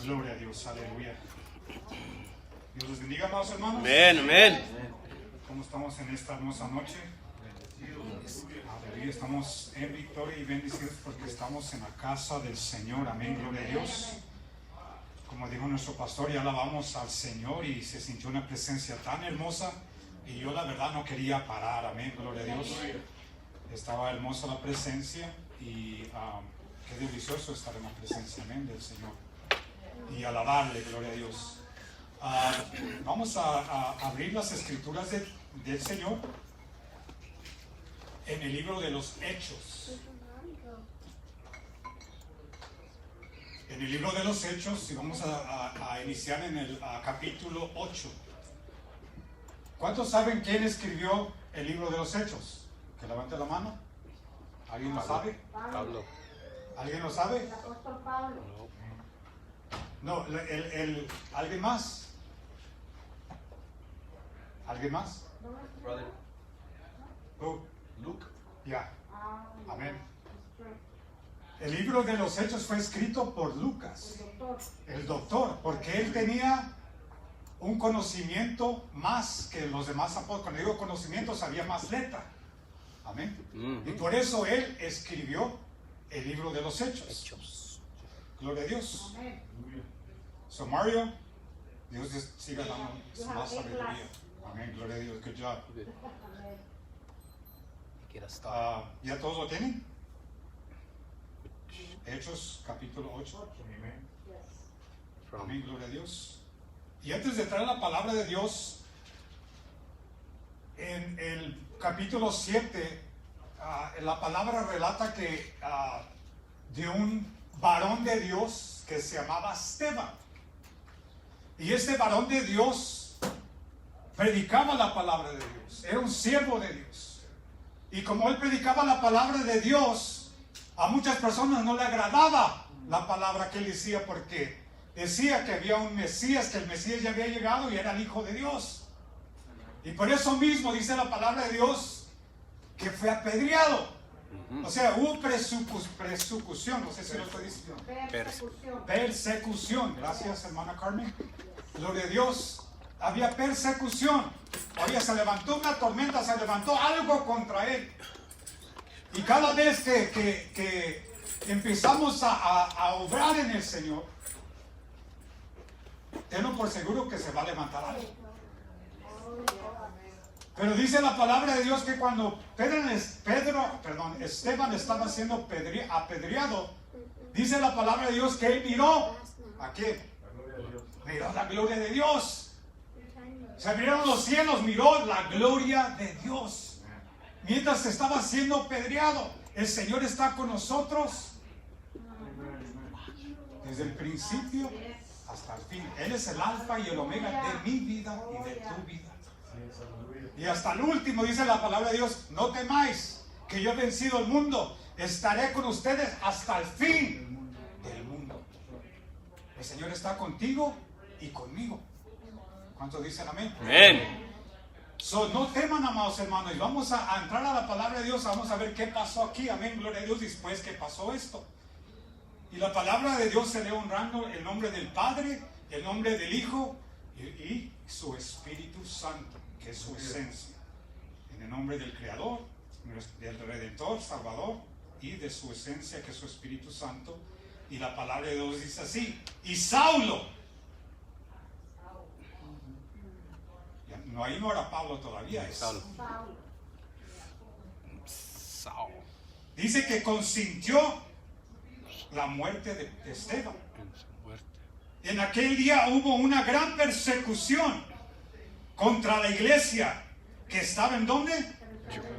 Gloria a Dios, aleluya. Dios les bendiga, amados hermanos. Amén, amén. ¿Cómo estamos en esta hermosa noche? Aleluya, estamos en victoria y bendecidos porque estamos en la casa del Señor. Amén, gloria a Dios. Como dijo nuestro pastor, ya alabamos al Señor y se sintió una presencia tan hermosa y yo la verdad no quería parar. Amén, gloria a Dios. Estaba hermosa la presencia y qué delicioso estar en la presencia, amén, del Señor y alabarle, gloria a Dios. Vamos a abrir las escrituras del Señor en el libro de los Hechos. En el libro de los Hechos, y vamos a iniciar en el capítulo 8. ¿Cuántos saben quién escribió el libro de los Hechos? Que levante la mano. ¿Alguien lo sabe? Pablo. ¿Alguien lo sabe? El apóstol Pablo. No, ¿alguien más? ¿Alguien más? Brother. Luke. Ya. Amén. El libro de los Hechos fue escrito por Lucas, el doctor, porque él tenía un conocimiento más que los demás apóstoles. Cuando digo conocimiento, sabía más letra. Amén. Y por eso él escribió el libro de los Hechos. Gloria a Dios. So Mario, Dios siga dando más sabiduría. Amén, gloria a Dios. Good job. ¿Ya todos lo tienen? Hechos capítulo 8. Amén, gloria a Dios. Y antes de traer la palabra de Dios, en el capítulo 7, la palabra relata que de un varón de Dios que se llamaba Esteban. Y este varón de Dios predicaba la palabra de Dios. Era un siervo de Dios. Y como él predicaba la palabra de Dios, a muchas personas no le agradaba la palabra que él decía, porque decía que había un Mesías, que el Mesías ya había llegado y era el Hijo de Dios. Y por eso mismo dice la palabra de Dios que fue apedreado. O sea, hubo persecución, no sé si lo estoy diciendo. Persecución. Gracias, hermana Carmen. Gloria a Dios. Había persecución. Oye, se levantó una tormenta, se levantó algo contra él. Y cada vez que empezamos a obrar en el Señor, tenlo por seguro que se va a levantar algo. Pero dice la palabra de Dios que cuando Esteban estaba siendo apedreado, dice la palabra de Dios que él miró ¿a qué? Miró la gloria de Dios. Se abrieron los cielos, miró la gloria de Dios. Mientras estaba siendo apedreado, el Señor está con nosotros desde el principio hasta el fin. Él es el alfa y el omega de mi vida y de tu vida. Y hasta el último dice la palabra de Dios: no temáis, que yo he vencido el mundo, estaré con ustedes hasta el fin del mundo. El Señor está contigo y conmigo. ¿Cuántos dicen amén? Amén. So, no teman, amados hermanos, y vamos a entrar a la palabra de Dios. Vamos a ver qué pasó aquí, amén, gloria a Dios, después que pasó esto. Y la palabra de Dios se lee honrando el nombre del Padre, el nombre del Hijo y su Espíritu Santo, que es su esencia. En el nombre del Creador, del Redentor, Salvador, y de su esencia, que es su Espíritu Santo. Y la palabra de Dios dice así: y Saulo. No, ahí no era Pablo todavía, es Saulo. Dice que consintió la muerte de Esteban. En aquel día hubo una gran persecución contra la iglesia que estaba ¿en dónde?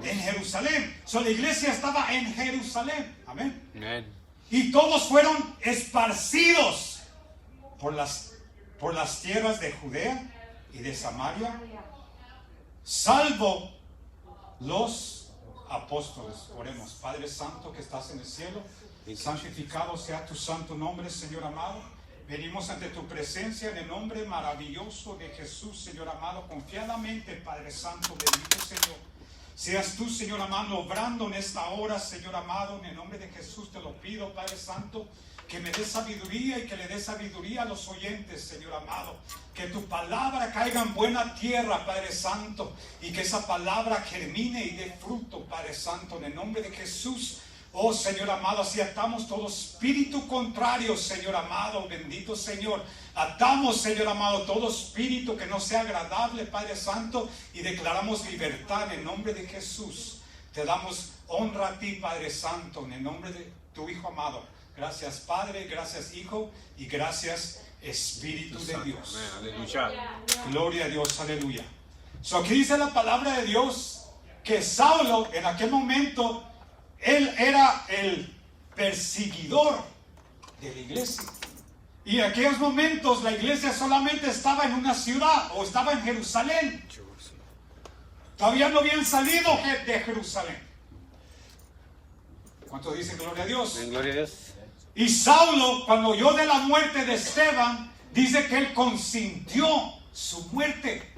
En Jerusalén. La iglesia estaba en Jerusalén. Amén. Amén. Y todos fueron esparcidos por las tierras de Judea y de Samaria, salvo los apóstoles. Oremos. Padre Santo que estás en el cielo, santificado sea tu santo nombre, Señor amado. Venimos ante tu presencia en el nombre maravilloso de Jesús, Señor amado, confiadamente, Padre Santo, bendito Señor. Seas tú, Señor amado, obrando en esta hora, Señor amado, en el nombre de Jesús te lo pido, Padre Santo, que me dé sabiduría y que le dé sabiduría a los oyentes, Señor amado. Que tu palabra caiga en buena tierra, Padre Santo, y que esa palabra germine y dé fruto, Padre Santo, en el nombre de Jesús. Oh Señor amado, así atamos todo espíritu contrario, Señor amado, bendito Señor. Atamos, Señor amado, todo espíritu que no sea agradable, Padre Santo, y declaramos libertad en el nombre de Jesús. Te damos honra a ti, Padre Santo, en el nombre de tu Hijo amado. Gracias, Padre, gracias, Hijo, y gracias, Espíritu de Dios. Aleluya. Gloria a Dios, aleluya. So, aquí dice la palabra de Dios que Saulo, en aquel momento, él era el perseguidor de la iglesia. Y en aquellos momentos la iglesia solamente estaba en una ciudad o estaba en Jerusalén. Todavía no habían salido de Jerusalén. ¿Cuántos dicen gloria a Dios? Gloria a Dios. Y Saulo, cuando oyó de la muerte de Esteban, dice que él consintió su muerte.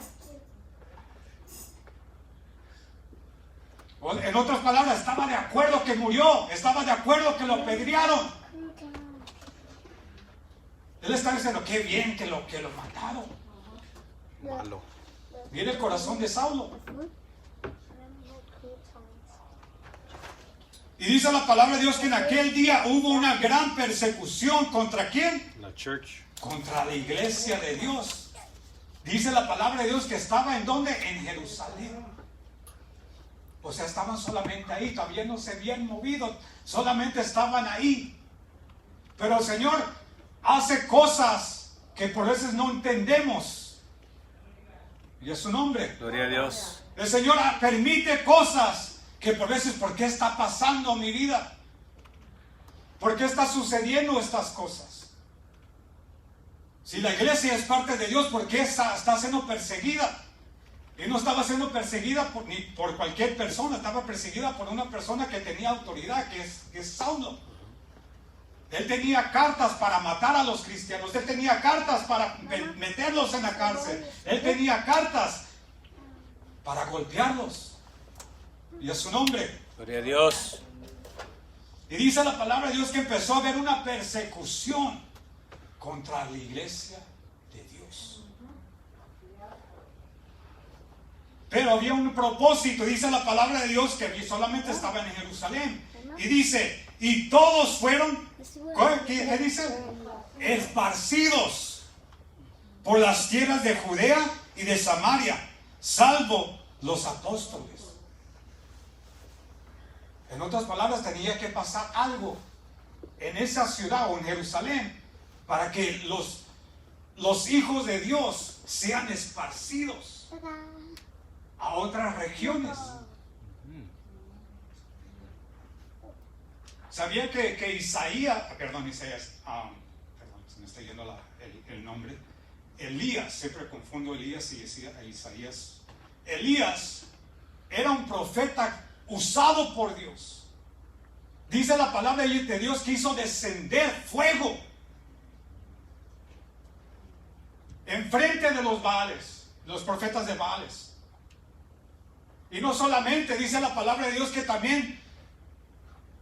En otras palabras, estaba de acuerdo que murió, estaba de acuerdo que lo apedrearon. Él está diciendo, qué bien que lo mataron. Malo. Mire el corazón de Saulo. Y dice la palabra de Dios que en aquel día hubo una gran persecución. ¿Contra quién? La church. Contra la iglesia de Dios. Dice la palabra de Dios que estaba ¿en dónde? En Jerusalén. O sea, estaban solamente ahí, todavía no se habían movido, solamente estaban ahí. Pero el Señor hace cosas que por veces no entendemos. Y es su nombre. Gloria a Dios. El Señor permite cosas que por veces, ¿por qué está pasando en mi vida? ¿Por qué está sucediendo estas cosas? Si la iglesia es parte de Dios, ¿por qué está siendo perseguida? Y no estaba siendo perseguida ni por cualquier persona, estaba perseguida por una persona que tenía autoridad, que es Saulo. Él tenía cartas para matar a los cristianos, él tenía cartas para meterlos en la cárcel, él tenía cartas para golpearlos. Y a su nombre. Gloria a Dios. Y dice la palabra de Dios que empezó a haber una persecución contra la iglesia de Dios. Pero había un propósito, dice la palabra de Dios, que solamente estaban en Jerusalén. Y dice, y todos fueron, ¿qué dice? Esparcidos por las tierras de Judea y de Samaria, salvo los apóstoles. En otras palabras, tenía que pasar algo en esa ciudad o en Jerusalén para que los hijos de Dios sean esparcidos a otras regiones. ¿Sabía que Isaías, perdón, se me está yendo el nombre, Elías, siempre confundo Elías y Isaías. Elías era un profeta usado por Dios. Dice la palabra de Dios que hizo descender fuego enfrente de los Baales, los profetas de Baales. Y no solamente, dice la palabra de Dios que también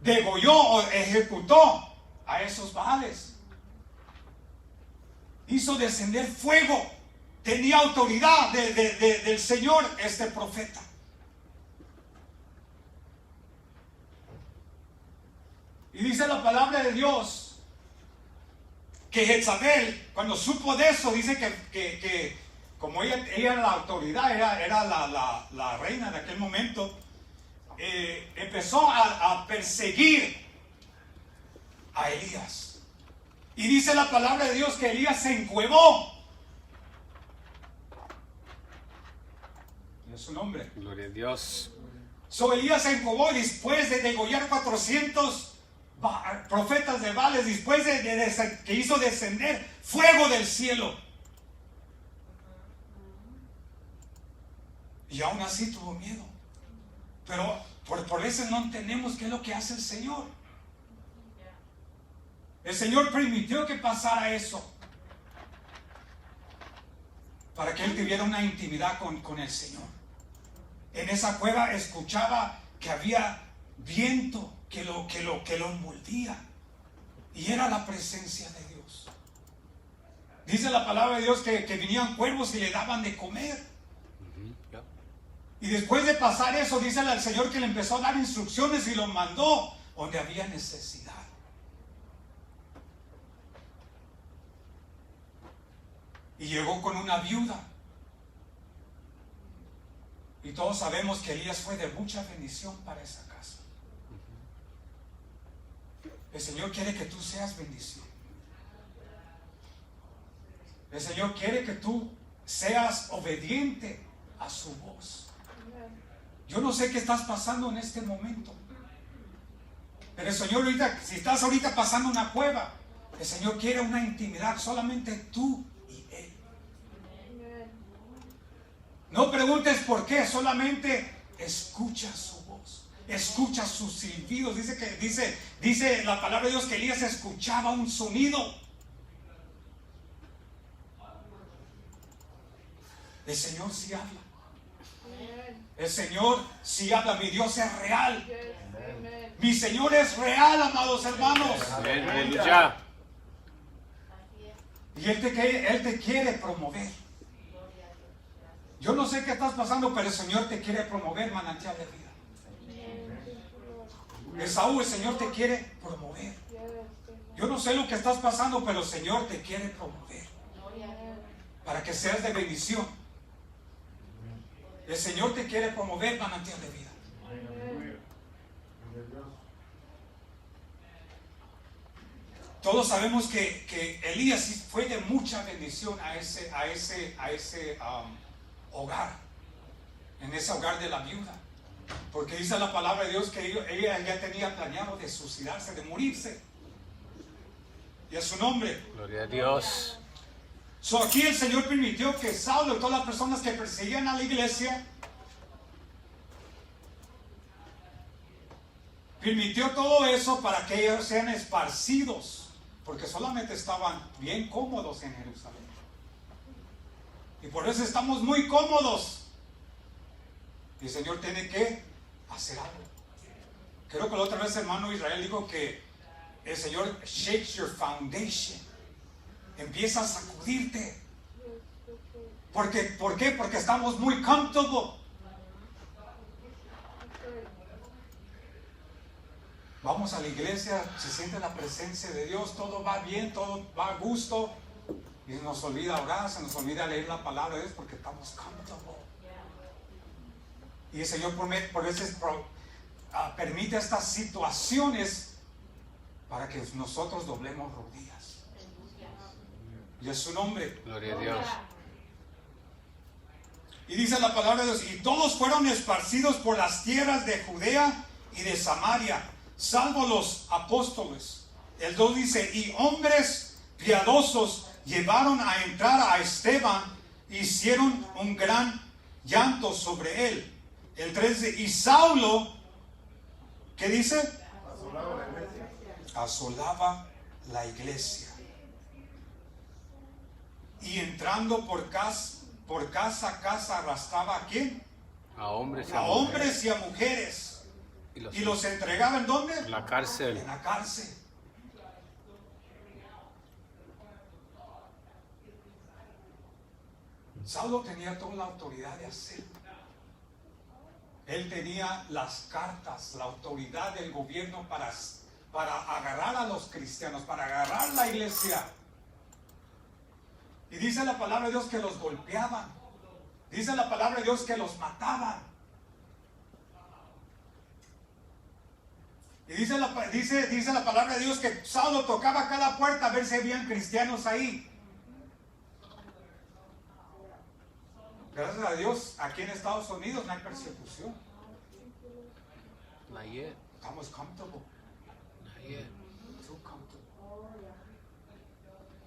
degolló o ejecutó a esos Baales. Hizo descender fuego. Tenía autoridad del Señor este profeta. Y dice la palabra de Dios que Jezabel, cuando supo de eso, dice que como ella era la autoridad, era la reina de aquel momento, empezó a perseguir a Elías. Y dice la palabra de Dios que Elías se encuevó. Y es su nombre. Gloria a Dios. So Elías se encuevó después de degollar 400 profetas de Baales, después que hizo descender fuego del cielo. Y aún así tuvo miedo. Pero por eso no entendemos qué es lo que hace el Señor. El Señor permitió que pasara eso para que él tuviera una intimidad con el Señor. En esa cueva escuchaba que había viento que lo envolvía. Y era la presencia de Dios. Dice la palabra de Dios que venían cuervos y le daban de comer. Ya. Y después de pasar eso, dice el Señor que le empezó a dar instrucciones y lo mandó donde había necesidad. Y llegó con una viuda. Y todos sabemos que Elías fue de mucha bendición para esa casa. El Señor quiere que tú seas bendición. El Señor quiere que tú seas obediente a su voz. Yo no sé qué estás pasando en este momento, pero el Señor ahorita, si estás ahorita pasando una cueva, el Señor quiere una intimidad, solamente tú y Él. No preguntes por qué, solamente escucha su voz, escucha sus silbidos. Dice la palabra de Dios que Elías escuchaba un sonido. El Señor sí habla. El Señor sí habla. Mi Dios es real. Mi Señor es real, amados hermanos. Aleluya. Y Él te quiere promover. Yo no sé qué estás pasando, pero el Señor te quiere promover, manantial de vida. Esaú, el Señor te quiere promover. Yo no sé lo que estás pasando, pero el Señor te quiere promover para que seas de bendición. El Señor te quiere promover, manantial de vida. Todos sabemos que Elías fue de mucha bendición a ese hogar, en ese hogar de la viuda, porque dice la palabra de Dios que ella ya tenía planeado de suicidarse, de morirse, y a su nombre. Gloria a Dios. Aquí el Señor permitió que Saulo y todas las personas que perseguían a la iglesia, permitió todo eso para que ellos sean esparcidos, porque solamente estaban bien cómodos en Jerusalén. Y por eso estamos muy cómodos. Y el Señor tiene que hacer algo. Creo que la otra vez, hermano Israel, dijo que el Señor shakes your foundation. Empieza a sacudirte. ¿Por qué? Porque estamos muy comfortable. Vamos a la iglesia, se siente la presencia de Dios, todo va bien, todo va a gusto, y se nos olvida orar, se nos olvida leer la palabra de Dios porque estamos comfortable. Y el Señor por veces permite estas situaciones para que nosotros doblemos rodillas. Y es su nombre. Gloria a Dios. Y dice la palabra de Dios, y todos fueron esparcidos por las tierras de Judea y de Samaria, salvo los apóstoles. El 2 dice, y hombres piadosos llevaron a entrar a Esteban, hicieron un gran llanto sobre él. El 3 dice, y Saulo, ¿qué dice? Asolaba la iglesia. Y entrando por casa a casa arrastraba ¿a quién? A hombres y A hombres y a mujeres. Y los entregaba ¿en dónde? En la cárcel. En la cárcel. Saulo tenía toda la autoridad de hacerlo. Él tenía las cartas, la autoridad del gobierno para agarrar a los cristianos, para agarrar la iglesia. Y dice la palabra de Dios que los golpeaban. Dice la palabra de Dios que los mataban. Y dice la palabra de Dios que Saulo tocaba cada puerta a ver si habían cristianos ahí. Gracias a Dios, aquí en Estados Unidos no hay persecución. Not yet. Estamos comfortable. Not yet. Too comfortable.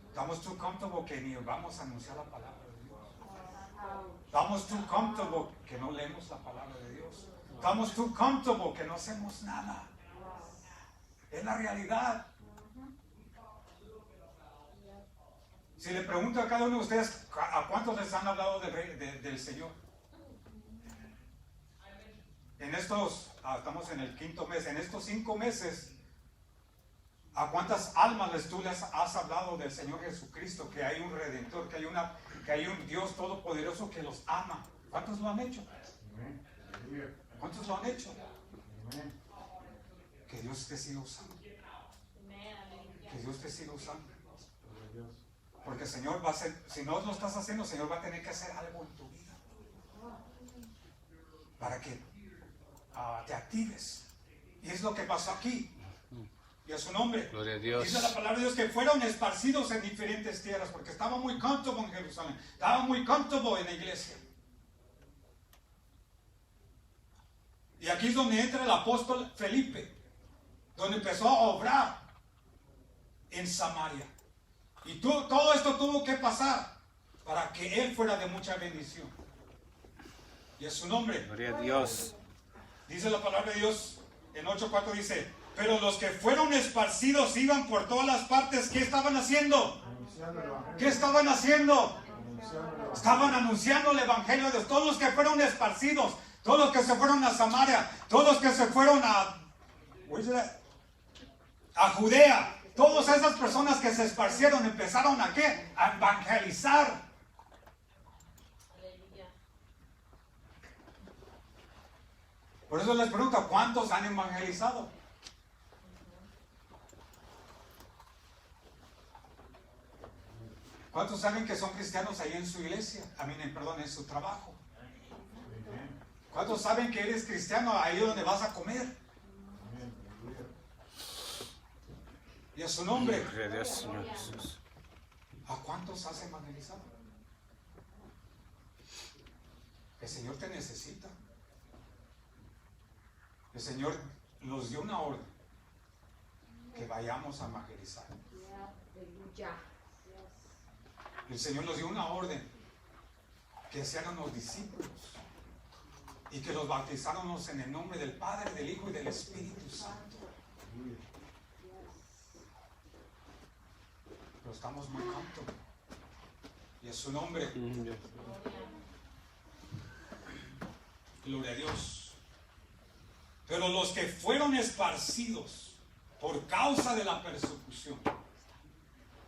Estamos too comfortable que ni vamos a anunciar la palabra de Dios. Estamos too comfortable que no leemos la palabra de Dios. Estamos too comfortable que no hacemos nada. Es la realidad. Si le pregunto a cada uno de ustedes, ¿a cuántos les han hablado del Señor? En estos, estamos en el 5.º mes, en estos 5 meses, ¿A cuántas almas tú les has hablado del Señor Jesucristo? Que hay un Redentor, que hay un Dios Todopoderoso que los ama. ¿Cuántos lo han hecho? ¿Cuántos lo han hecho? Que Dios te siga usando. Que Dios te siga usando. Porque el Señor va a hacer, si no lo estás haciendo, el Señor va a tener que hacer algo en tu vida. Para que te actives. Y es lo que pasó aquí. Y a su nombre. Gloria a Dios. Dice la palabra de Dios que fueron esparcidos en diferentes tierras. Porque estaba muy cómodo en Jerusalén. Estaba muy cómodo en la iglesia. Y aquí es donde entra el apóstol Felipe. Donde empezó a obrar en Samaria. Y todo esto tuvo que pasar para que él fuera de mucha bendición. Y a su nombre. Gloria a Dios. Dice la palabra de Dios en 8:4 dice, pero los que fueron esparcidos iban por todas las partes. ¿Qué estaban haciendo? ¿Qué estaban haciendo? Estaban anunciando el evangelio de Dios. Todos los que fueron esparcidos, todos los que se fueron a Samaria, todos los que se fueron a Judea, todas esas personas que se esparcieron empezaron ¿a qué? A evangelizar. Por eso les pregunto, ¿cuántos han evangelizado? ¿Cuántos saben que son cristianos ahí en su iglesia? Perdón, en su trabajo. ¿Cuántos saben que eres cristiano ahí donde vas a comer? Y a su nombre. Gloria a Dios, Señor Jesús. ¿A cuántos has evangelizado? El Señor te necesita. El Señor nos dio una orden que vayamos a evangelizar. El Señor nos dio una orden que seáramos discípulos y que los bautizáramos en el nombre del Padre, del Hijo y del Espíritu Santo. Pero estamos muy contentos. Y a su nombre. Gloria a Dios. Pero los que fueron esparcidos por causa de la persecución,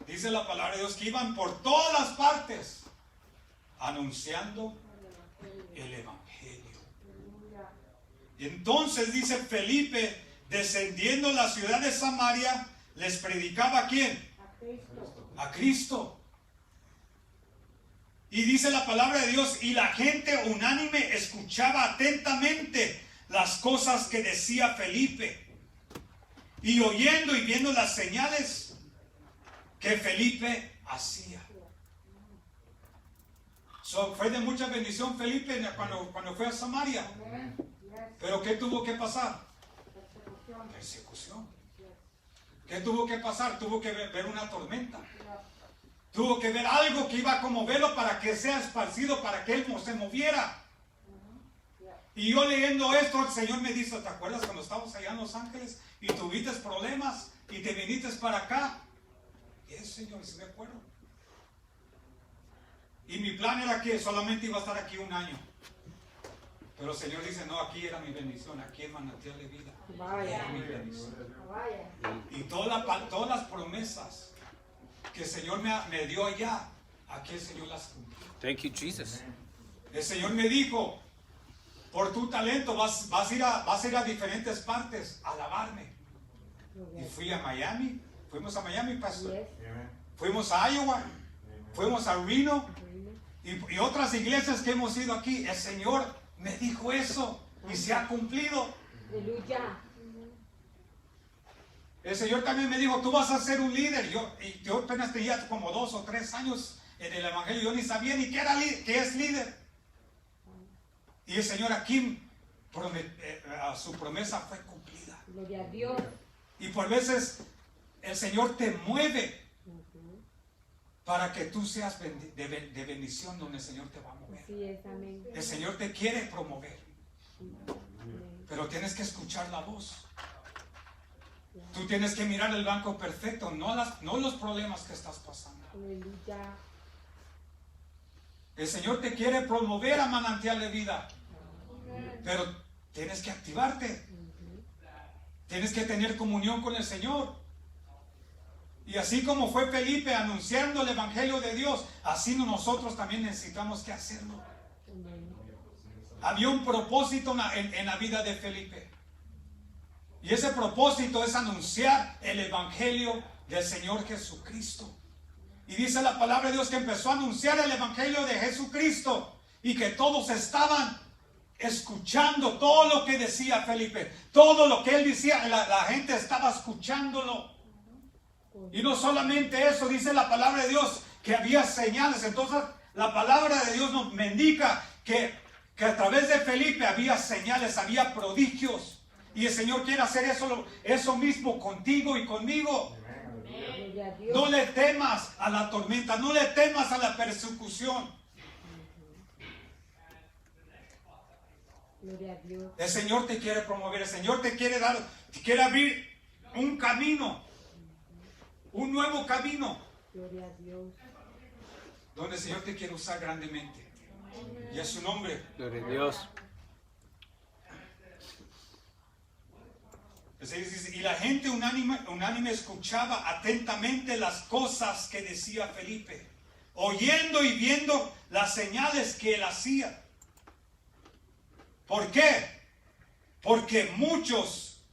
dice la palabra de Dios que iban por todas las partes anunciando el evangelio. Y entonces dice Felipe, descendiendo a la ciudad de Samaria, les predicaba ¿a quién? A Cristo. Y dice la palabra de Dios, y la gente unánime escuchaba atentamente las cosas que decía Felipe, y oyendo y viendo las señales que Felipe hacía. Fue de mucha bendición Felipe cuando fue a Samaria. Pero ¿qué tuvo que pasar? Persecución. ¿Qué tuvo que pasar? Tuvo que ver una tormenta. Tuvo que ver algo que iba a conmoverlo para que sea esparcido, para que él no se moviera. Y yo leyendo esto, el Señor me dice, ¿te acuerdas cuando estábamos allá en Los Ángeles y tuviste problemas y te viniste para acá? Y eso, Señor, sí me acuerdo. Y mi plan era que solamente iba a estar aquí un año. Pero el Señor dice, no, aquí era mi bendición, aquí es manantial de vida. Era mi bendición. Y todas las promesas que el Señor me dio allá, aquí el Señor las cumplió. Thank you, Jesus. El Señor me dijo, por tu talento vas a ir a diferentes partes a alabarme. Y fui a Miami, fuimos a Miami, pastor. Fuimos a Iowa, fuimos a Reno y otras iglesias que hemos ido aquí. El Señor me dijo eso y se ha cumplido. Aleluya. El Señor también me dijo, tú vas a ser un líder. Yo apenas tenía como 2 o 3 años en el Evangelio. Yo ni sabía ni qué es líder. Y el Señor aquí, su promesa fue cumplida. Gloria a Dios. Y por veces el Señor te mueve para que tú seas de bendición donde el Señor te va a mover. Así es, amén. El Señor te quiere promover. Pero tienes que escuchar la voz. Tú tienes que mirar el banco perfecto, no los problemas que estás pasando. Aleluya. El Señor te quiere promover a manantial de vida. Pero tienes que activarte. Tienes que tener comunión con el Señor. Y así como fue Felipe anunciando el evangelio de Dios, así nosotros también necesitamos que hacerlo. Amén. Había un propósito en la vida de Felipe. Y ese propósito es anunciar el evangelio del Señor Jesucristo. Y dice la palabra de Dios que empezó a anunciar el evangelio de Jesucristo y que todos estaban escuchando todo lo que decía Felipe. Todo lo que él decía, la gente estaba escuchándolo. Y no solamente eso, dice la palabra de Dios que había señales. Entonces la palabra de Dios nos indica que a través de Felipe había señales, había prodigios. Y el Señor quiere hacer eso mismo contigo y conmigo. Gloria a Dios. No le temas a la tormenta, no le temas a la persecución. Gloria a Dios. El Señor te quiere promover, el Señor te quiere abrir un camino, un nuevo camino, Gloria a Dios. donde el Señor te quiere usar grandemente. Y es su nombre. Gloria a Dios. Y la gente unánime escuchaba atentamente las cosas que decía Felipe, oyendo y viendo las señales que él hacía. ¿Por qué? Porque muchos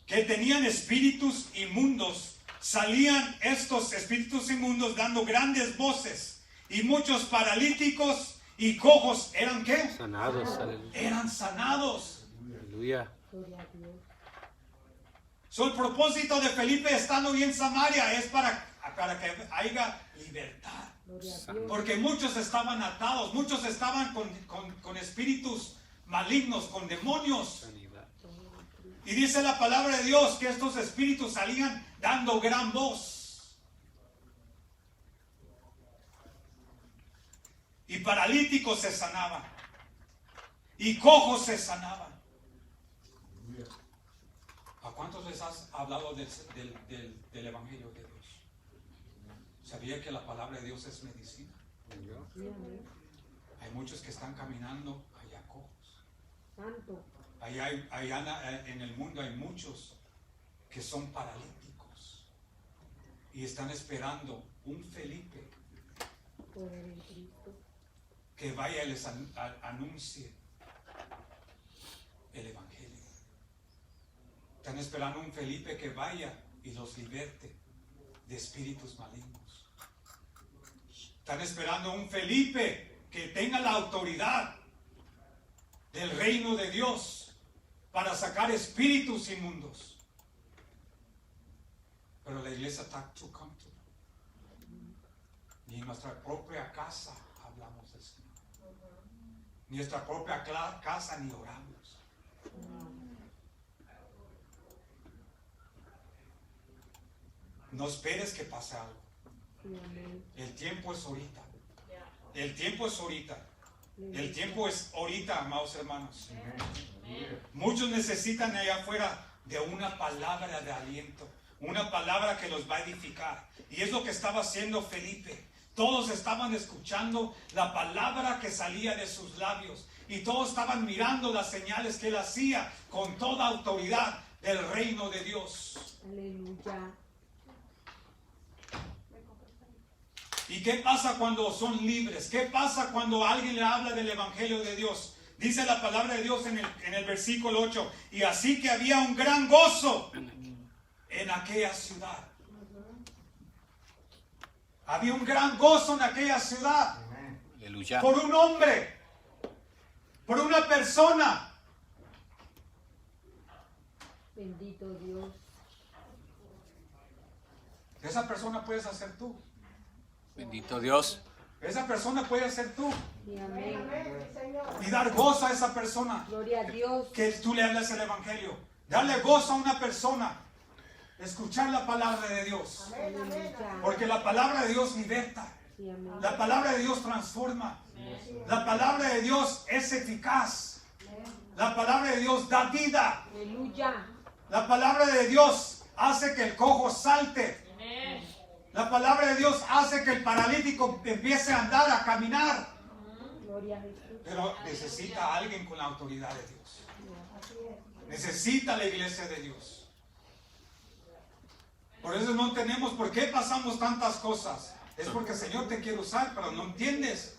que tenían espíritus inmundos, salían estos espíritus inmundos dando grandes voces, y muchos paralíticos y cojos, ¿eran qué? Sanados, aleluya. Eran sanados. Aleluya. Gloria a Dios. El propósito de Felipe estando hoy en Samaria es para que haya libertad. Gloria a Dios. Porque muchos estaban atados, muchos estaban con espíritus malignos, con demonios. Sanidad. Y dice la palabra de Dios que estos espíritus salían dando gran voz. Y paralíticos se sanaban. Y cojos se sanaban. ¿A cuántos les has hablado del evangelio de Dios? ¿Sabía que la palabra de Dios es medicina? Sí, amén. Hay muchos que están caminando allá cojos. Santo. Allá en el mundo hay muchos que son paralíticos y están esperando un Felipe Poder en Cristo. que vaya y les anuncie el evangelio. Están esperando un Felipe que vaya y los liberte de espíritus malignos. Están esperando un Felipe que tenga la autoridad del reino de Dios para sacar espíritus inmundos. Pero la iglesia está too comfortable. Ni en nuestra propia casa hablamos del Señor. Ni en nuestra propia casa ni oramos. No esperes que pase algo. Sí, amén. El tiempo es ahorita. El tiempo es ahorita. El tiempo es ahorita, amados hermanos. Muchos necesitan allá afuera de una palabra de aliento, una palabra que los va a edificar. Y es lo que estaba haciendo Felipe. Todos estaban escuchando la palabra que salía de sus labios. Y todos estaban mirando las señales que él hacía con toda autoridad del reino de Dios. Aleluya. ¿Y qué pasa cuando son libres? ¿Qué pasa cuando alguien le habla del evangelio de Dios? Dice la palabra de Dios en el versículo 8. Y así que había un gran gozo en aquella ciudad. Había un gran gozo en aquella ciudad. Aleluya. Por un hombre. Por una persona. Bendito Dios. Esa persona puedes hacer tú. Bendito Dios. Esa persona puede ser tú. Sí, amén. Y dar gozo a esa persona. Gloria a Dios. Que tú le hables el evangelio. Darle gozo a una persona. Escuchar la palabra de Dios. Aleluya. Porque la palabra de Dios liberta. Sí, amén. La palabra de Dios transforma. La palabra de Dios es eficaz. La palabra de Dios da vida. Aleluya. La palabra de Dios hace que el cojo salte. La palabra de Dios hace que el paralítico empiece a andar, a caminar. Gloria a Jesús. Pero necesita a alguien con la autoridad de Dios. Necesita la iglesia de Dios. Por eso no entendemos por qué pasamos tantas cosas. Es porque el Señor te quiere usar, pero no entiendes.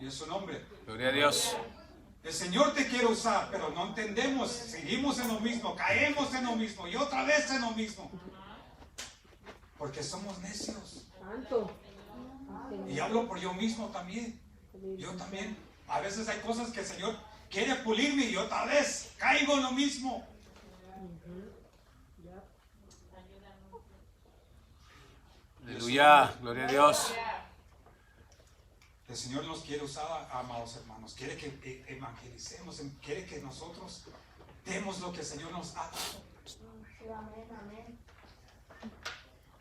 Y es su nombre. Gloria a Dios. El Señor te quiere usar, pero no entendemos. Seguimos en lo mismo, caemos en lo mismo y otra vez en lo mismo. Porque somos necios. Santo. Y hablo por yo mismo también. Yo también. A veces hay cosas que el Señor quiere pulirme y otra vez caigo en lo mismo. Aleluya. Gloria a Dios. El Señor nos quiere usar, amados hermanos. Quiere que evangelicemos. Quiere que nosotros demos lo que el Señor nos ha dado.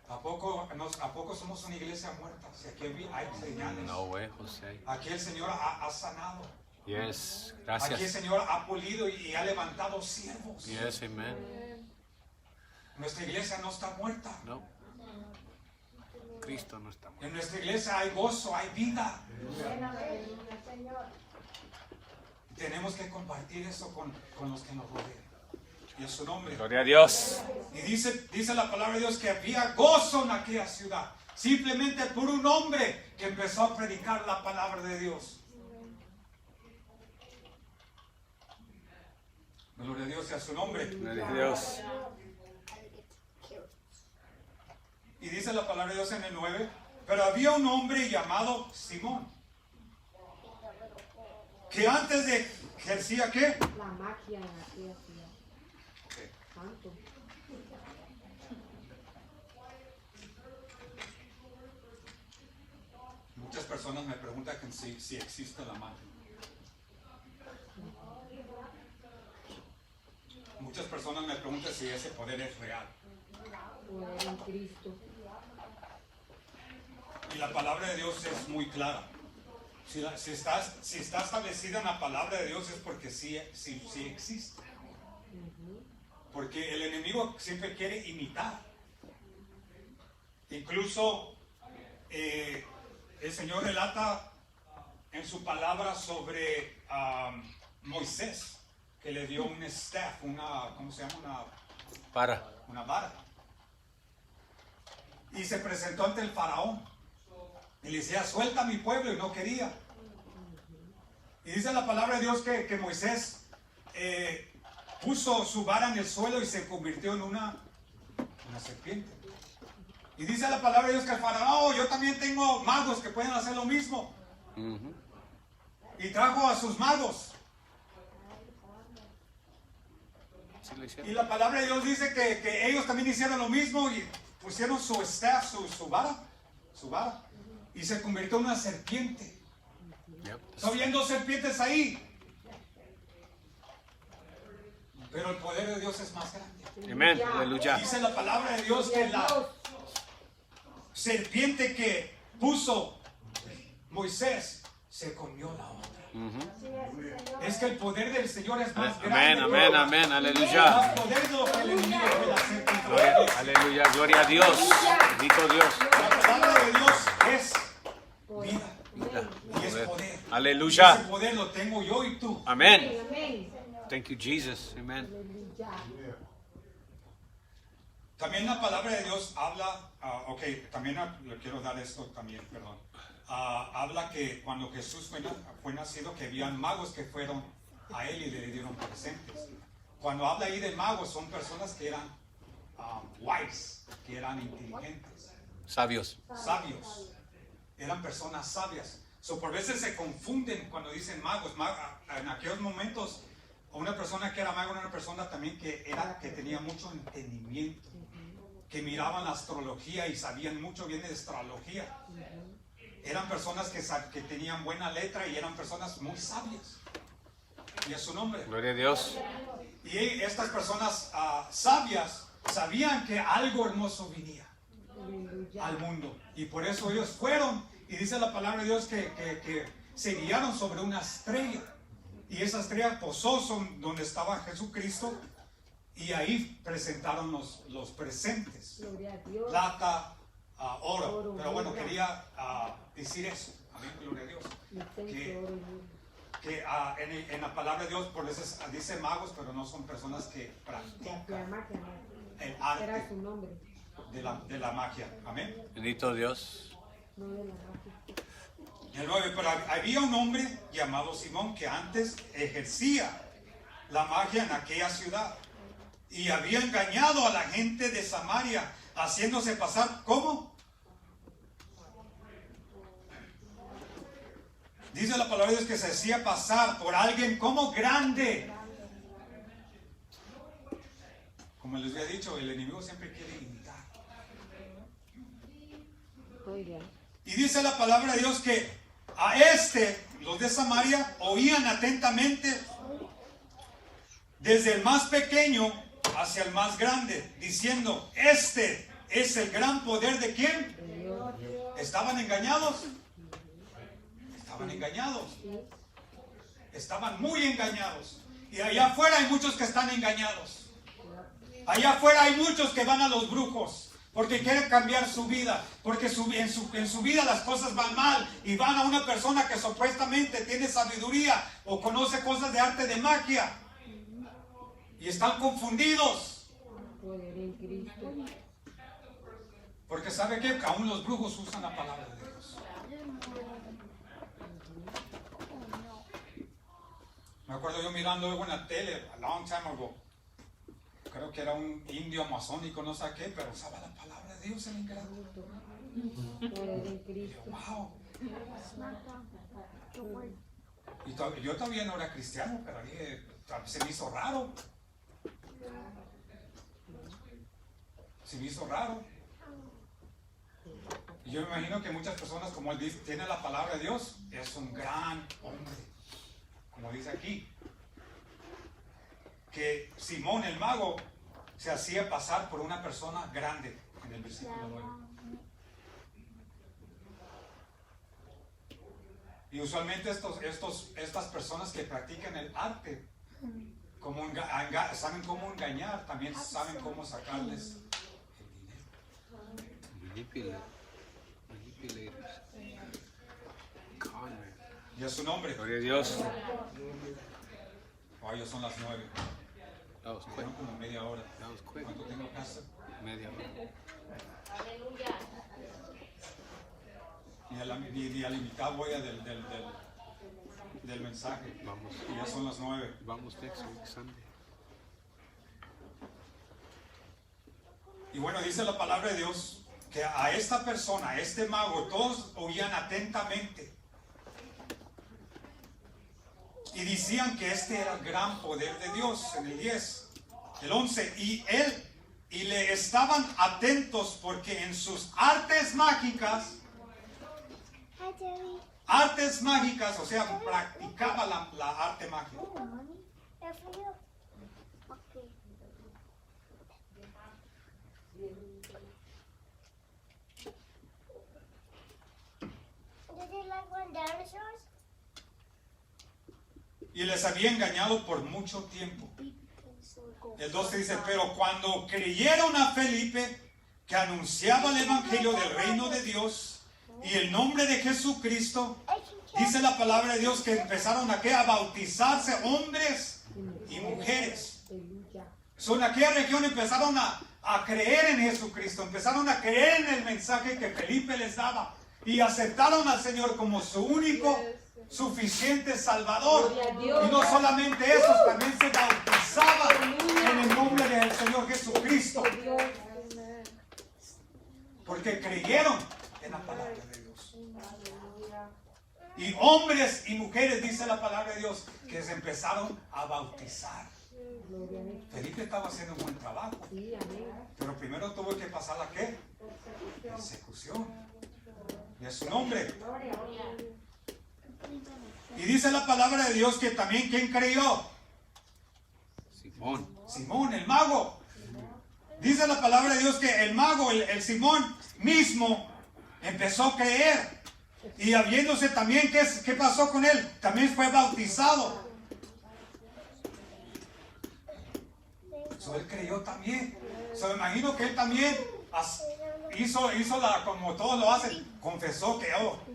¿A poco somos una iglesia muerta? Si aquí hay señales. No way, José. Aquí el Señor ha sanado. Yes. Aquí el Gracias. Señor ha pulido y ha levantado siervos. Yes, amen. Nuestra iglesia no está muerta. No. Cristo no está muerto. En nuestra iglesia hay gozo, hay vida. Tenemos que compartir eso con los que nos rodean. Y en su nombre. Gloria a Dios. Y dice la palabra de Dios que había gozo en aquella ciudad. Simplemente por un hombre que empezó a predicar la palabra de Dios. Gloria a Dios y a su nombre. Gloria a Dios. Y dice la palabra de Dios en el 9. Pero había un hombre llamado Simón, que antes de ejercía ¿qué? La magia en aquella ciudad. Santo. Muchas personas me preguntan que si existe la magia. Muchas personas me preguntan si ese poder es real. Poder en Cristo. Y la palabra de Dios es muy clara. Si está establecida en la palabra de Dios es porque sí existe. Porque el enemigo siempre quiere imitar. Incluso el Señor relata en su palabra sobre Moisés, que le dio un staff, ¿cómo se llama? Una vara. Y se presentó ante el faraón. Y le decía, suelta a mi pueblo, y no quería. Y dice la palabra de Dios que Moisés puso su vara en el suelo y se convirtió en una serpiente. Y dice la palabra de Dios que el faraón, yo también tengo magos que pueden hacer lo mismo. Y trajo a sus magos. Sí, lo hicieron. Y la palabra de Dios dice que ellos también hicieron lo mismo y pusieron su staff, su vara. Y se convirtió en una serpiente. Yep. Está viendo serpientes ahí. Pero el poder de Dios es más grande. Amén. Aleluya. Dice la palabra de Dios que la serpiente que puso Moisés se comió la otra. Es que el poder del Señor es más grande. Amén, amén, amén. Aleluya. Más poder de lo que el enemigo de la serpiente. Aleluya. Gloria a Dios. Bendito Dios. La palabra de Dios es vida. Vida. Y es poder. Aleluya. Ese poder lo tengo yo y tú. Amén. Amén. Thank you, Jesus. Amen. Aleluya. También la palabra de Dios habla, también le quiero dar esto también, perdón. Habla que cuando Jesús fue nacido, que habían magos que fueron a él y le dieron presentes. Cuando habla ahí de magos, son personas que eran wise, que eran inteligentes, Sabios. sabios. Eran personas sabias. Por veces se confunden cuando dicen magos. En aquellos momentos, una persona que era mago era una persona también que tenía mucho entendimiento, que miraban la astrología y sabían mucho bien de astrología. Eran personas que tenían buena letra y eran personas muy sabias. Y es su nombre. Gloria a Dios. Y estas personas sabias sabían que algo hermoso venía al mundo. Y por eso ellos fueron. Y dice la palabra de Dios que se guiaron sobre una estrella. Y esa estrella posó donde estaba Jesucristo. Y ahí presentaron los presentes. Gloria a Dios. Plata, oro. Pero bueno, quería decir eso. Amén, gloria a Dios. Licencia, oro y oro. que en la palabra de Dios, por eso dice magos, pero no son personas que La practican magia, el era arte su nombre, de la magia. Amén. Bendito Dios. no de la magia. El 9, pero había un hombre llamado Simón que antes ejercía la magia en aquella ciudad y había engañado a la gente de Samaria, haciéndose pasar, ¿cómo? Dice la palabra de Dios que se hacía pasar por alguien como grande. Como les había dicho, el enemigo siempre quiere imitar. Oiga, Y dice la palabra de Dios que a los de Samaria, oían atentamente desde el más pequeño hacia el más grande, diciendo, este es el gran poder de ¿quién? de Dios. ¿Estaban engañados? Estaban engañados. Estaban muy engañados. Y allá afuera hay muchos que están engañados. Allá afuera hay muchos que van a los brujos porque quieren cambiar su vida, porque en su vida las cosas van mal y van a una persona que supuestamente tiene sabiduría o conoce cosas de arte de magia y están confundidos. Poder en Cristo. Porque ¿sabe qué? Que aún los brujos usan la palabra de Dios. Me acuerdo yo mirando algo en la tele, a long time ago. Creo que era un indio amazónico, no sé qué, pero usaba la palabra de Dios en inglés. Poder en Y Cristo. yo, wow. Y yo todavía no era cristiano, pero dije, se me hizo raro. Se me hizo raro. Y yo me imagino que muchas personas, como él dice, tienen la palabra de Dios, es un gran hombre. Como dice aquí, que Simón el mago se hacía pasar por una persona grande en el versículo 9. Y usualmente estas personas que practican el arte, saben cómo engañar, también saben cómo sacarles el dinero. Manipulators. Conman. Y es su nombre. Gloria a Dios. Oh, ya son las 9. That was quick. Fueron como media hora. That was quick. ¿Cuánto tengo que hacer? Media hora. Ni a la mitad voy a del mensaje. Vamos. Y ya son las 9. Vamos next week, Sunday. Y bueno, dice la palabra de Dios que a esta persona, a este mago, todos oían atentamente. Y decían que este era el gran poder de Dios, en el 10, el 11. Y le estaban atentos porque en sus artes mágicas, o sea, practicaba la arte mágica. Y les había engañado por mucho tiempo. El 12 dice, pero cuando creyeron a Felipe, que anunciaba el evangelio del reino de Dios y el nombre de Jesucristo, dice la palabra de Dios que empezaron a bautizarse hombres y mujeres. En aquella región empezaron a creer en Jesucristo, empezaron a creer en el mensaje que Felipe les daba y aceptaron al Señor como su único suficiente Salvador. Y no solamente eso, también se bautizaban en el nombre del Señor Jesucristo, porque creyeron en la palabra de Dios. Y hombres y mujeres, dice la palabra de Dios, que se empezaron a bautizar. Felipe estaba haciendo un buen trabajo, pero primero tuvo que pasar la ¿qué? Persecución. Y es su nombre. Y dice la palabra de Dios que también ¿quién creyó? Simón. Simón, el mago. Dice la palabra de Dios que el mago, el Simón mismo, empezó a creer. Y habiéndose también, ¿qué pasó con él? También fue bautizado. Él creyó también. Me imagino que él también hizo como todos lo hacen. Confesó que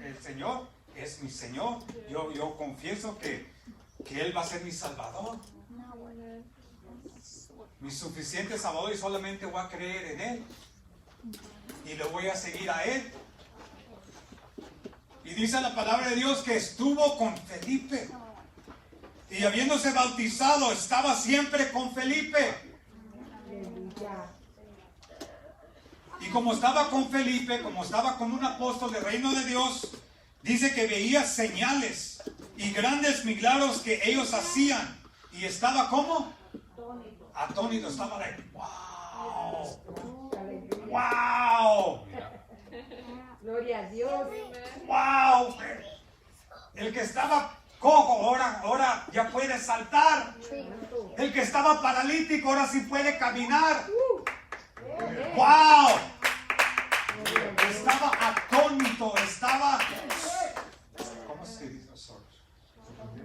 el Señor es mi Señor. Yo confieso que Él va a ser mi Salvador. Mi suficiente Salvador, y solamente voy a creer en Él. Y le voy a seguir a Él. Y dice la palabra de Dios que estuvo con Felipe. Y habiéndose bautizado, estaba siempre con Felipe. Y como estaba con Felipe, como estaba con un apóstol del reino de Dios, dice que veía señales y grandes milagros que ellos hacían. Y estaba como atónito, estaba like, wow, wow, Gloria a Dios. wow. El que estaba cojo ahora ya puede saltar. El que estaba paralítico ahora sí puede caminar. Wow. Estaba atónito, estaba, ¿cómo se dice?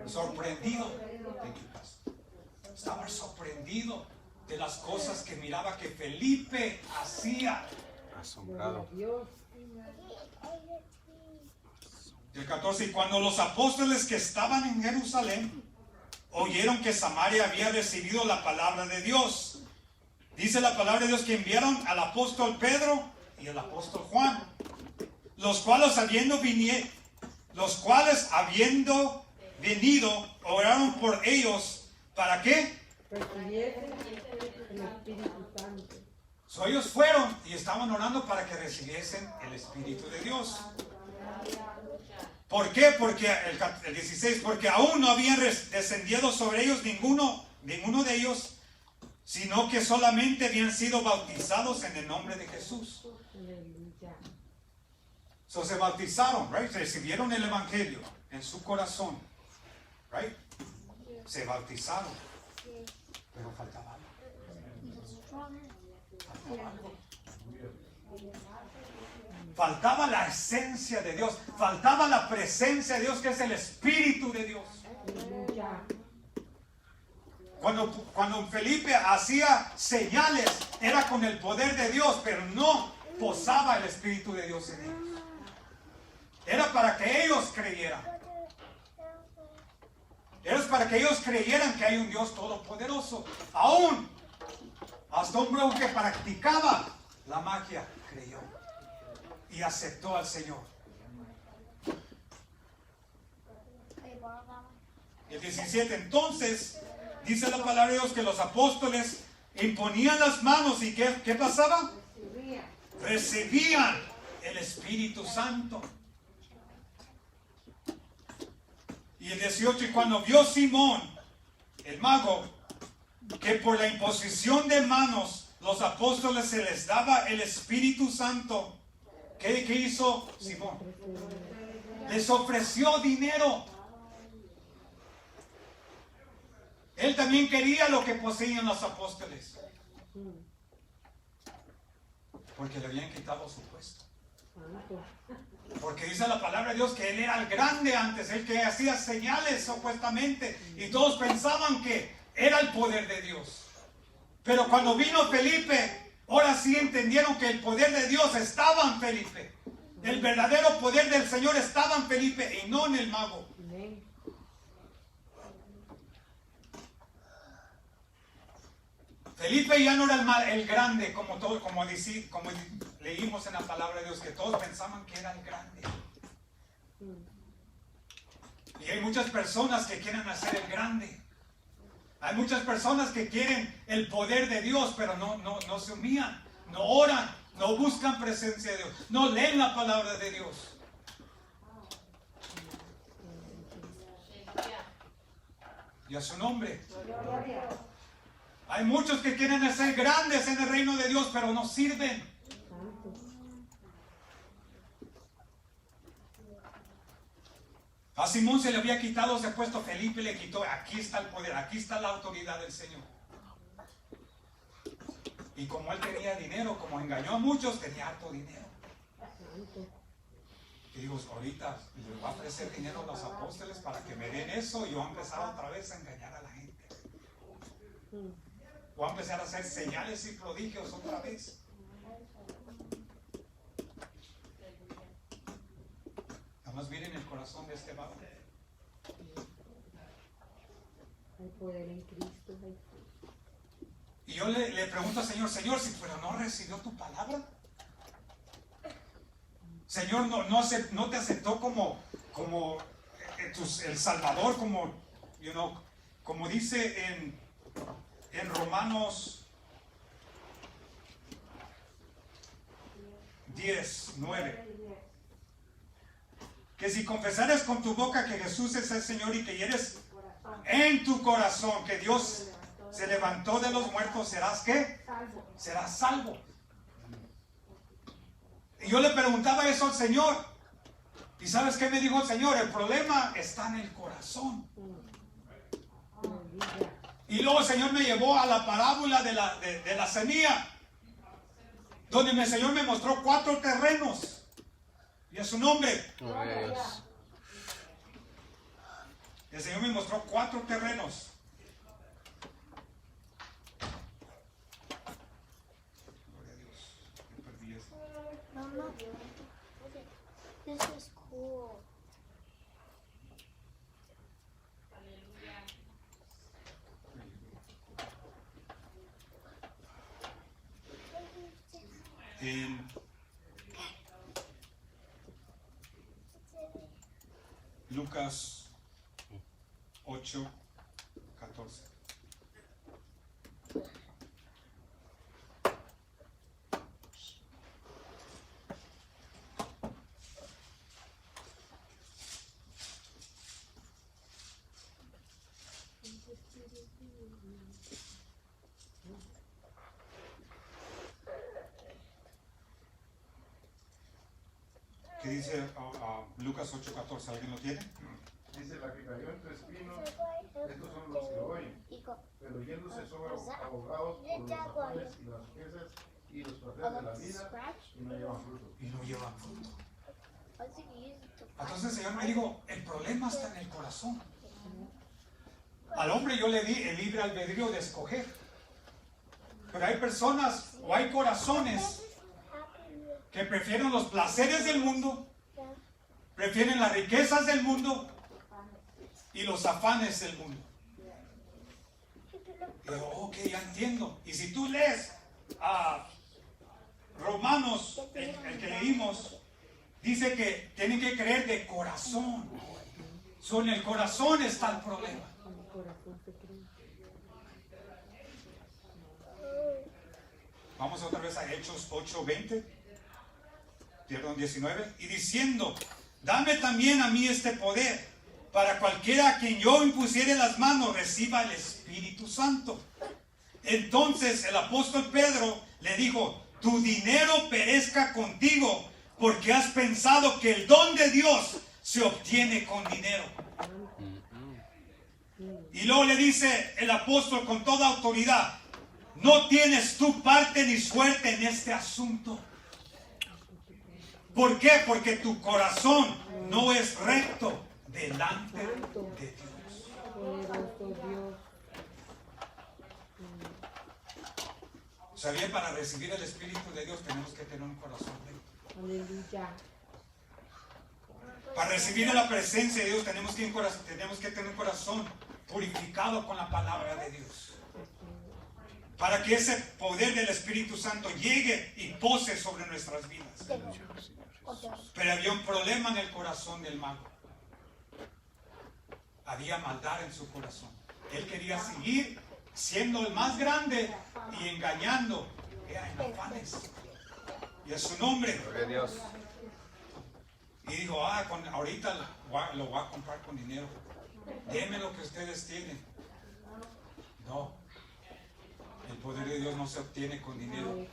Sorprendido. Estaba sorprendido de las cosas que miraba que Felipe hacía. Asombrado. El 14, y cuando los apóstoles que estaban en Jerusalén oyeron que Samaria había recibido la palabra de Dios, dice la palabra de Dios que enviaron al apóstol Pedro y al apóstol Juan, los cuales habiendo venido, oraron por ellos. ¿Para qué? Recibiesen el Espíritu Santo. So, ellos fueron y estaban orando para que recibiesen el Espíritu de Dios. ¿Por qué? Porque el 16, porque aún no habían descendido sobre ellos ninguno de ellos, sino que solamente habían sido bautizados en el nombre de Jesús. So, se bautizaron, right? Recibieron el Evangelio en su corazón, right? Se bautizaron, pero faltaba algo. Faltaba la esencia de Dios, faltaba la presencia de Dios, que es el Espíritu de Dios. Cuando Felipe hacía señales, era con el poder de Dios, pero no posaba el Espíritu de Dios en ellos. Era para que ellos creyeran. Era para que ellos creyeran que hay un Dios todopoderoso. Aún hasta un brujo que practicaba la magia creyó y aceptó al Señor. El 17, entonces dice la palabra de Dios que los apóstoles imponían las manos y ¿qué pasaba? Recibían el Espíritu Santo. Y el 18, y cuando vio Simón, el mago, que por la imposición de manos los apóstoles se les daba el Espíritu Santo, ¿qué hizo Simón? Les ofreció dinero. Él también quería lo que poseían los apóstoles, porque le habían quitado su puesto. Porque dice la palabra de Dios que él era el grande antes, el que hacía señales supuestamente, y todos pensaban que era el poder de Dios. Pero cuando vino Felipe, ahora sí entendieron que el poder de Dios estaba en Felipe. El verdadero poder del Señor estaba en Felipe y no en el mago. Felipe ya no era el grande, como leímos en la palabra de Dios, que todos pensaban que era el grande. Y hay muchas personas que quieren hacer el grande. Hay muchas personas que quieren el poder de Dios, pero no se humillan, no oran, no buscan presencia de Dios, no leen la palabra de Dios. Y a su nombre. Hay muchos que quieren ser grandes en el reino de Dios, pero no sirven. A Simón se le había quitado ese puesto, Felipe le quitó. Aquí está el poder, aquí está la autoridad del Señor. Y como él tenía dinero, como engañó a muchos, tenía harto dinero. Y digo, ahorita le voy a ofrecer dinero a los apóstoles para que me den eso, y yo voy a empezar otra vez a engañar a la gente. Voy a empezar a hacer señales y prodigios otra vez. Nomás miren el corazón de este varón. Hay poder en Cristo. Y yo le pregunto al Señor, Señor, si pero no recibió tu palabra. Señor, no te aceptó como el Salvador, como dice en Romanos 10:9. Que si confesares con tu boca que Jesús es el Señor y que eres en tu corazón que Dios se levantó de los muertos, ¿serás qué? Serás salvo. Y yo le preguntaba eso al Señor. ¿Y sabes qué me dijo el Señor? El problema está en el corazón. Y luego el Señor me llevó a la parábola de la semilla, donde el Señor me mostró 4 terrenos. Y a su nombre. Gloria a Dios. El Señor me mostró 4 terrenos. Gloria a Dios. Yo perdí esto. Mama, this is cool. En Lucas 8:14. ¿Qué dice Lucas 8:14? ¿Alguien lo tiene? Dice: la que cayó entre espinos, estos son los que oyen, pero yéndose son ahogados por los afanes y las riquezas y los placeres de la vida, y no llevan fruto. Y no llevan fruto. Entonces el Señor me dijo, el problema está en el corazón. Al hombre yo le di el libre albedrío de escoger. Pero hay personas o hay corazones que prefieren los placeres del mundo, prefieren las riquezas del mundo y los afanes del mundo. Y yo, ok, ya entiendo. Y si tú lees a Romanos, el que leímos, dice que tienen que creer de corazón. En el corazón está el problema. Vamos otra vez a Hechos 8:20. Perdón, 19. Y diciendo, dame también a mí este poder, para cualquiera a quien yo impusiere las manos reciba el Espíritu Santo. Entonces el apóstol Pedro le dijo, tu dinero perezca contigo, porque has pensado que el don de Dios se obtiene con dinero. Y luego le dice el apóstol con toda autoridad, no tienes tu parte ni suerte en este asunto. ¿Por qué? Porque tu corazón no es recto delante de Dios. ¿Sabía? Para recibir el Espíritu de Dios tenemos que tener un corazón recto. Aleluya. Para recibir la presencia de Dios tenemos que tener un corazón purificado con la palabra de Dios. Para que ese poder del Espíritu Santo llegue y pose sobre nuestras vidas. Pero había un problema en el corazón del mago. Había maldad en su corazón. Él quería seguir siendo el más grande y engañando. Era en afanes. Y a su nombre. Gloria a Dios. Y dijo, ahorita lo voy a comprar con dinero. Denme lo que ustedes tienen. No. El poder de Dios no se obtiene con dinero.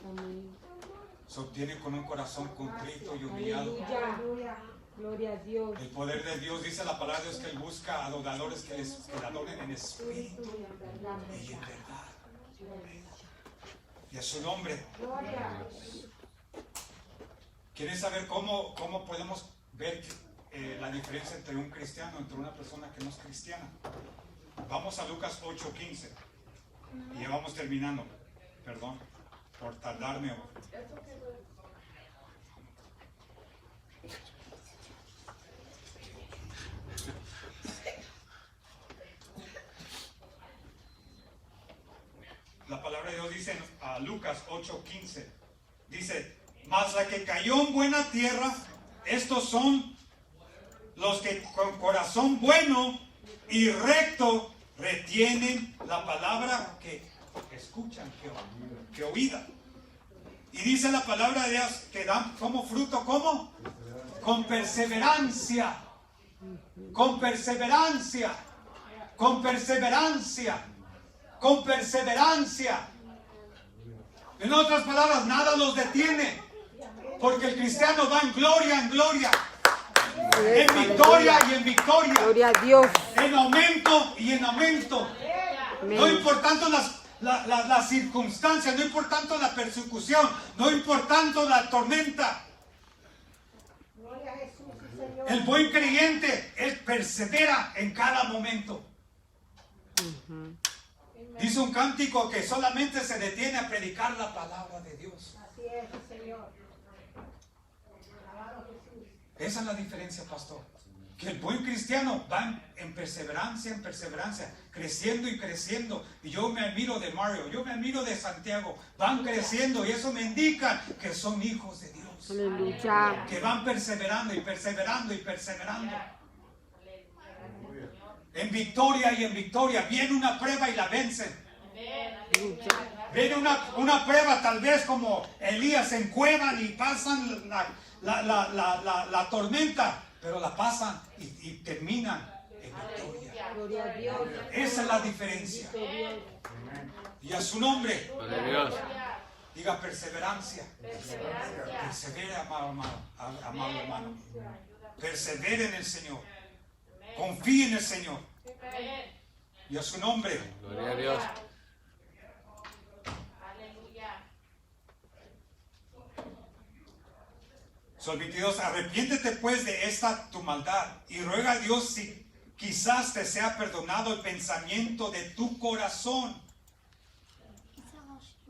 Se obtiene con un corazón contrito y humillado. Aleluya. Gloria a Dios. El poder de Dios, dice la palabra de Dios, que Él busca adoradores que le adoren en espíritu y en verdad. Y a su nombre. ¿Quieren saber cómo podemos ver la diferencia entre un cristiano, entre una persona que no es cristiana? Vamos a Lucas 8:15. Y ya vamos terminando. Perdón por tardarme. dice en Lucas 8:15. Dice, mas la que cayó en buena tierra, estos son los que con corazón bueno y recto retienen la palabra que escuchan, que oída. Y dice la palabra de Dios que dan como fruto, ¿cómo? Con perseverancia. Con perseverancia. Con perseverancia. Con perseverancia. En otras palabras, nada los detiene. Porque el cristiano va en gloria, en victoria y en victoria. Gloria a Dios. En aumento y en aumento. No importando las circunstancias, no importando la persecución, no importando la tormenta. El buen creyente persevera en cada momento. Dice un cántico que solamente se detiene a predicar la palabra de Dios. Así es, Señor. Esa es la diferencia, pastor. Que el buen cristiano va en perseverancia, creciendo y creciendo. Y yo me admiro de Mario, yo me admiro de Santiago. Van creciendo y eso me indica que son hijos de Dios. Aleluya. Que van perseverando y perseverando y perseverando. En victoria y en victoria. Viene una prueba y la vencen. Viene una prueba tal vez como Elías, se encuevan y pasan la tormenta, pero la pasan y terminan en victoria. Gloria a Dios. Esa es la diferencia. Y a su nombre. Gloria a Dios. Diga perseverancia. Persevere, amado hermano. Persevere en el Señor. Confíe en el Señor. Y a su nombre. Gloria a Dios. Sol 22, arrepiéntete pues de esta tu maldad y ruega a Dios si quizás te sea perdonado el pensamiento de tu corazón.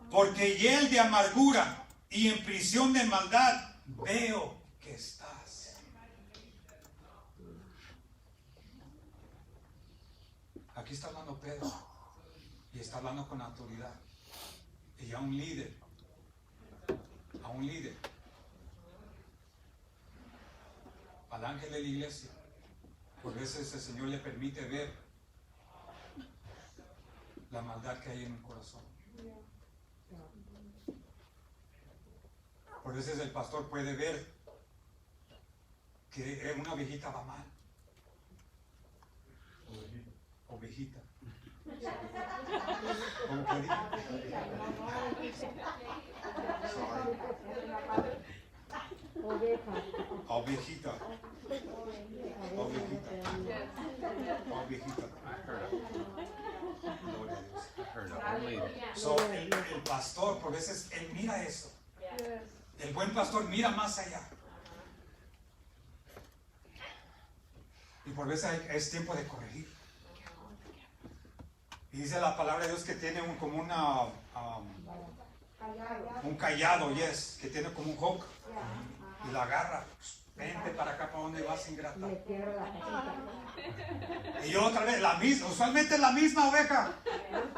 Porque hiel de amargura y en prisión de maldad veo que estás. Aquí está hablando Pedro y está hablando con autoridad. Y a un líder. Al ángel de la iglesia. Por veces el Señor le permite ver la maldad que hay en el corazón. Por veces el pastor puede ver que una ovejita va mal. Ovejita. ¿Cómo que digo? Ovejita. So, el pastor, por veces, él mira eso. El buen pastor mira más allá. Y por veces es tiempo de corregir. Y dice la palabra de Dios que tiene como un callado, que tiene como un hook. Y la agarra. Vente para acá, ¿para dónde vas, ingrata? Y otra vez, usualmente la misma oveja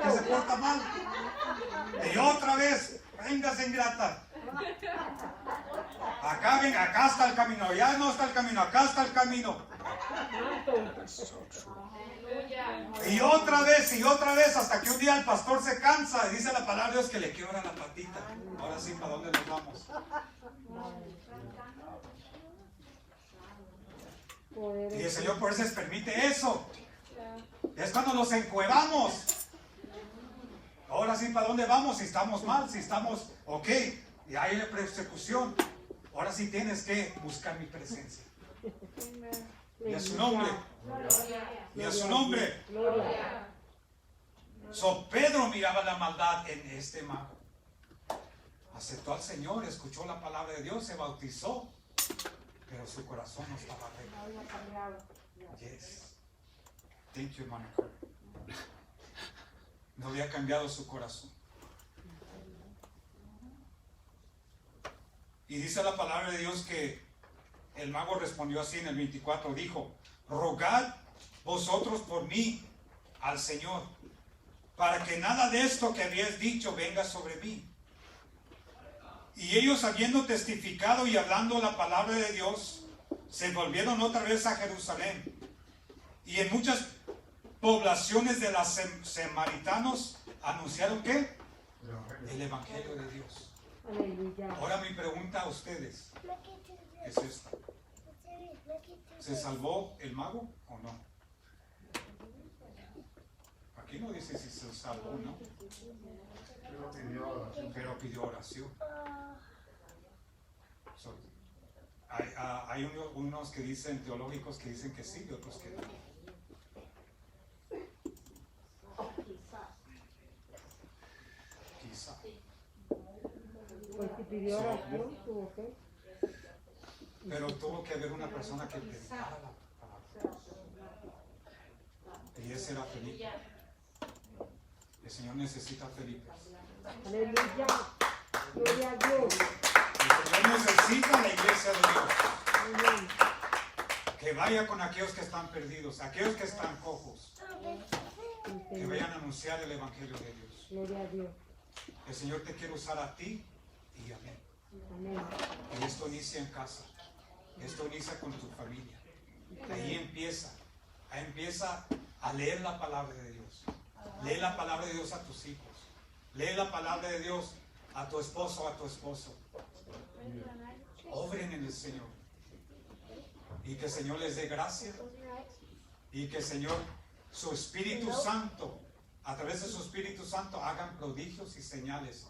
que se porta mal. Y otra vez, véngase, ingrata. Acá está el camino, ya no está el camino, acá está el camino. Y otra vez, hasta que un día el pastor se cansa y dice la palabra de Dios que le quiebra la patita. Ahora sí, ¿para dónde nos vamos? Y el Señor por eso permite eso. Es cuando nos encuevamos. Ahora sí, ¿para dónde vamos? Si estamos mal, si estamos ok, y hay persecución. Ahora sí tienes que buscar mi presencia. Y a su nombre. Y a su nombre. So Pedro miraba la maldad en este mago. Aceptó al Señor, escuchó la palabra de Dios, se bautizó. Pero su corazón no estaba recto. Yes. Thank you, hermano. No había cambiado su corazón. Y dice la palabra de Dios que el mago respondió así en el 24. Dijo, rogad vosotros por mí al Señor para que nada de esto que habías dicho venga sobre mí. Y ellos, habiendo testificado y hablando la palabra de Dios, se volvieron otra vez a Jerusalén. Y en muchas poblaciones de los samaritanos anunciaron ¿qué? El Evangelio de Dios. Aleluya. Ahora mi pregunta a ustedes es esta: ¿se salvó el mago o no? Aquí no dice si se salvó o no, pero pidió oración. So, hay unos que dicen, teológicos, que dicen que sí y otros que no. Quizá. Pues si pidió oración, tuvo fe. Pero tuvo que haber una persona que predicara la palabra. Y ese era Felipe. El Señor necesita a Felipe. Aleluya. Gloria a Dios. El Señor necesita a la iglesia de Dios. Amén. Que vaya con aquellos que están perdidos, aquellos que están cojos. Que vayan a anunciar el Evangelio de Dios. Gloria a Dios. El Señor te quiere usar a ti y a mí. Amén. Y esto inicia en casa. Esto inicia con tu familia. Ahí empieza a leer la palabra de Dios. Lee la palabra de Dios a tus hijos. Lee la palabra de Dios a tu esposo o a tu esposo. Obren en el Señor. Y que el Señor les dé gracia. Y que el Señor, su Espíritu Santo, a través de su Espíritu Santo, hagan prodigios y señales.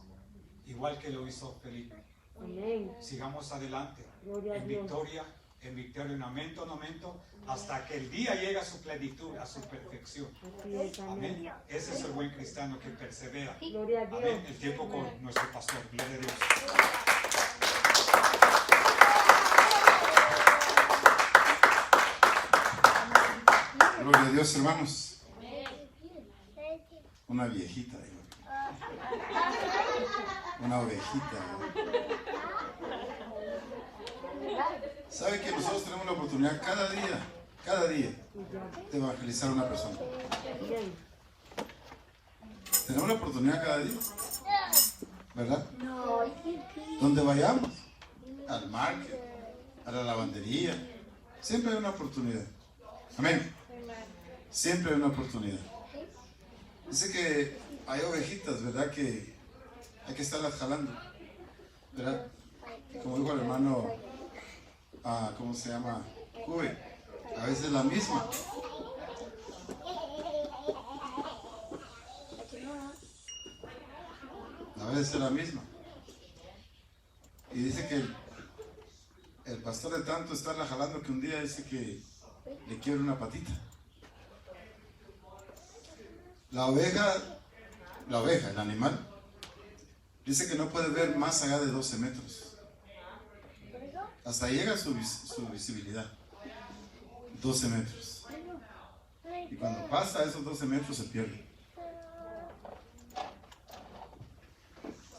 Igual que lo hizo Felipe. Amén. Sigamos adelante. Gloria a En Dios. victoria, en aumento en aumento, hasta que el día llegue a su plenitud, a su perfección. Así es, amén. Amén. Ese es el buen cristiano que persevera. Gloria a Dios. Amén. El tiempo con nuestro pastor. Gloria a Dios. Gloria a Dios, hermanos. Una viejita, digo. Una ovejita. ¿Sabe que nosotros tenemos la oportunidad cada día, de evangelizar a una persona? Amén. Tenemos la oportunidad cada día, ¿verdad? Donde vayamos, al market, a la lavandería, siempre hay una oportunidad. Amén. Siempre hay una oportunidad. Dice que hay ovejitas, ¿verdad? Que hay que estarlas jalando, ¿verdad? Como dijo el hermano, ¿cómo se llama? Cube. A veces la misma. A veces es la misma. Y dice que el pastor de tanto estarla jalando que un día dice que le quiebra una patita. La oveja, el animal, dice que no puede ver más allá de 12 metros. Hasta llega su visibilidad. 12 metros. Y cuando pasa esos 12 metros se pierde.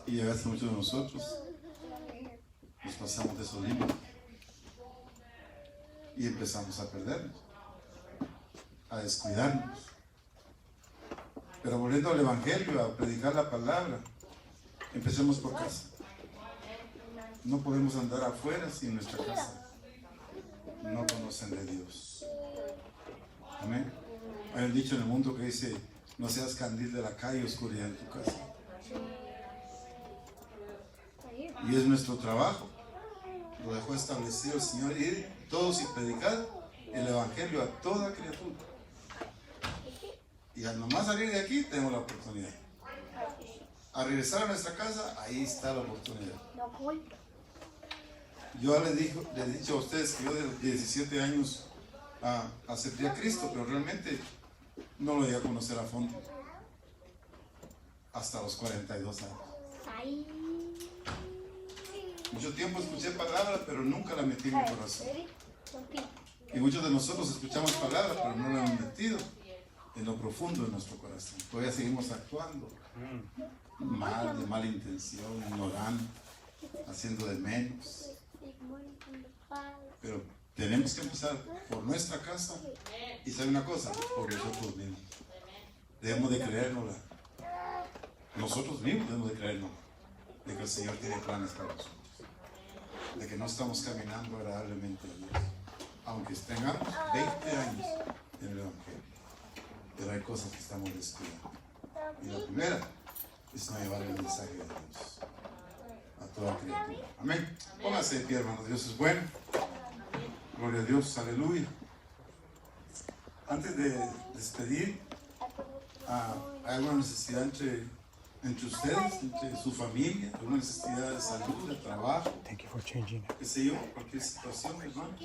Y a veces muchos de nosotros nos pasamos de esos límites. Y empezamos a perdernos, a descuidarnos. Pero volviendo al Evangelio, a predicar la palabra, empecemos por casa. No podemos andar afuera si en nuestra casa no conocen de Dios. Amén. Hay un dicho en el mundo que dice: no seas candil de la calle, oscuridad en tu casa. Y es nuestro trabajo. Lo dejó establecido el Señor: ir todos y predicar el Evangelio a toda criatura. Y al nomás salir de aquí tenemos la oportunidad. A regresar a nuestra casa, ahí está la oportunidad. Yo les he dicho a ustedes que yo de 17 años acepté a Cristo, pero realmente no lo llegué a conocer a fondo hasta los 42 años. Mucho tiempo escuché palabras, pero nunca la metí en mi corazón. Y muchos de nosotros escuchamos palabras, pero no la hemos metido en lo profundo de nuestro corazón. Todavía seguimos actuando mal, de mala intención, ignorando, haciendo de menos. Pero tenemos que empezar por nuestra casa y saber una cosa, por nosotros mismos. Debemos de creérnosla Nosotros mismos debemos de creernos de que el Señor tiene planes para nosotros, de que no estamos caminando agradablemente a Dios, aunque tengamos 20 años en el Evangelio, pero hay cosas que estamos descuidando. Y la primera es no llevar el mensaje de Dios a toda criatura. Amén. Póngase de pie, hermanos. Dios es bueno. Gloria a Dios. Aleluya. Antes de despedir, ¿hay alguna necesidad entre ustedes, entre su familia? ¿Alguna necesidad de salud, de trabajo? Thank you for changing it. ¿Qué sé yo? Cualquier situación, hermano.